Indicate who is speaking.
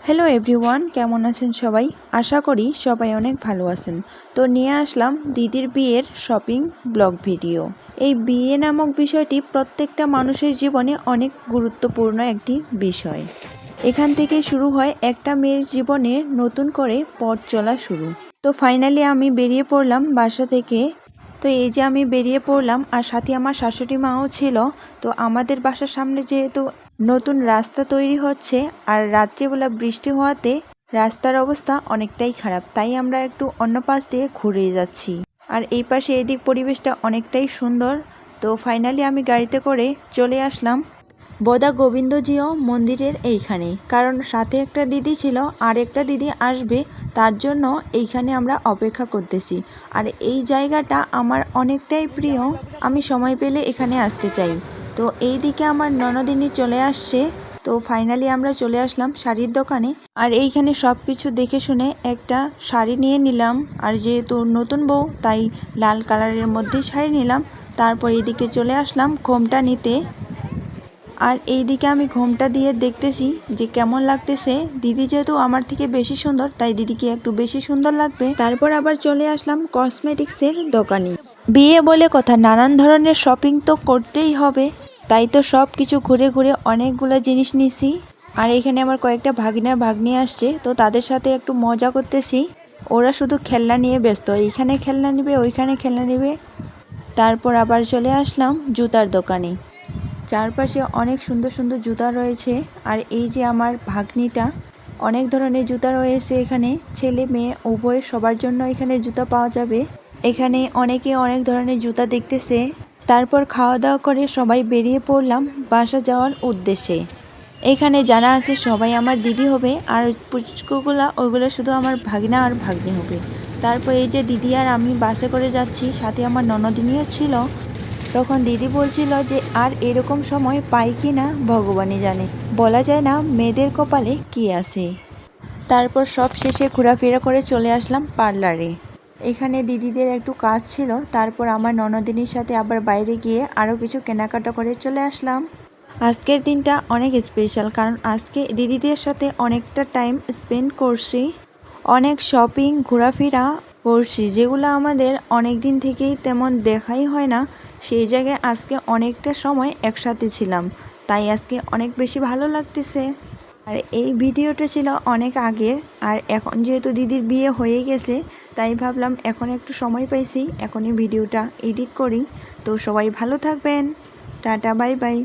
Speaker 1: Hello everyone, কেমন আছেন সবাই? আশা করি সবাই অনেক ভালো আছেন। তো নিয়ে আসলাম দিদির বিয়ের শপিং ব্লগ ভিডিও। এই বিয়ে নামক বিষয়টি প্রত্যেকটা মানুষের জীবনে অনেক গুরুত্বপূর্ণ একটি বিষয়। এখান থেকে শুরু হয় একটা মেয়ের জীবনে নতুন করে পথ চলা শুরু। তো ফাইনালি আমি বেরিয়ে পড়লাম বাসা থেকে। তো এই যে আমি বেরিয়ে পড়লাম আর সাথে আমার শাশুড়ি মাও ছিল। তো আমাদের বাসার সামনে যেহেতু নতুন রাস্তা তৈরি হচ্ছে আর রাত্রিবেলা বৃষ্টি হওয়াতে রাস্তার অবস্থা অনেকটাই খারাপ, তাই আমরা একটু অন্য পাশ দিয়ে ঘুরে যাচ্ছি। আর এই পাশে এদিক পরিবেশটা অনেকটাই সুন্দর। তো ফাইনালি আমি গাড়িতে করে চলে আসলাম বোদা গোবিন্দজিও মন্দিরের এইখানে, কারণ সাথে একটা দিদি ছিল আর একটা দিদি আসবে, তার জন্য এইখানে আমরা অপেক্ষা করতেছি। আর এই জায়গাটা আমার অনেকটাই প্রিয়, আমি সময় পেলে এখানে আসতে চাই। তো এই দিকে আমার ননদিনী চলে আসছে। তো ফাইনালি আমরা চলে আসলাম শাড়ির দোকানে আর এইখানে সব কিছু দেখে শুনে একটা শাড়ি নিয়ে নিলাম। আর যেহেতু নতুন বউ তাই লাল কালারের মধ্যে শাড়ি নিলাম। তারপর এইদিকে চলে আসলাম ঘোমটা নিতে। আর এইদিকে আমি ঘোমটা দিয়ে দেখতেছি যে কেমন লাগতেছে। দিদি যেহেতু আমার থেকে বেশি সুন্দর তাই দিদিকে একটু বেশি সুন্দর লাগবে। তারপর আবার চলে আসলাম কসমেটিক্সের দোকানে। বিয়ে বলে কথা, নানান ধরনের শপিং তো করতেই হবে, তাই তো সব কিছু ঘুরে ঘুরে অনেকগুলো জিনিস নিছি। আর এখানে আমার কয়েকটা ভাগ্নি আসছে, তো তাদের সাথে একটু মজা করতেছি। ওরা শুধু খেলনা নিয়ে ব্যস্ত, এইখানে খেলনা নিবে ওইখানে খেলনা নিবে। তারপর আবার চলে আসলাম জুতার দোকানে। চারপাশে অনেক সুন্দর সুন্দর জুতা রয়েছে। আর এই যে আমার ভাগ্নিটা, অনেক ধরনের জুতা রয়েছে এখানে, ছেলে মেয়ে উভয় সবার জন্য এখানে জুতা পাওয়া যাবে। এখানে অনেকে অনেক ধরনের জুতা দেখতেছে। তারপর খাওয়া দাওয়া করে সবাই বেরিয়ে পড়লাম বাসা যাওয়ার উদ্দেশ্যে। এখানে যারা আছে সবাই আমার দিদি হবে, আর পুচকুগুলা ওইগুলো শুধু আমার ভাগনা আর ভাগ্নি হবে। তারপর এই যে দিদি আর আমি বাসে করে যাচ্ছি, সাথে আমার ননদিনীও ছিল। তখন দিদি বলছিল যে আর এরকম সময় পাই কি না ভগবানই জানে, বলা যায় না মেয়েদের কপালে কি আছে। তারপর সব শেষে ঘোরাফেরা করে চলে আসলাম পার্লারে। এখানে দিদিদের একটু কাজ ছিল, তারপর আমার ননদিনীর সাথে আবার বাইরে গিয়ে আরও কিছু কেনাকাটা করে চলে আসলাম। আজকের দিনটা অনেক স্পেশাল, কারণ আজকে দিদিদের সাথে অনেকটা টাইম স্পেন্ড করছি, অনেক শপিং ঘোরাফেরা করছি, যেগুলো আমাদের অনেক দিন থেকেই তেমন দেখাই হয় না। সেই জায়গায় আজকে অনেকটা সময় একসাথে ছিলাম, তাই আজকে অনেক বেশি ভালো লাগতেছে। আর এই ভিডিওটা ছিল অনেক আগের, আর এখন যেহেতু দিদির বিয়ে হয়ে গেছে তাই ভাবলাম এখন একটু সময় পাইছি, এখনই ভিডিওটা এডিট করি। তো সবাই ভালো থাকবেন, টাটা বাই বাই।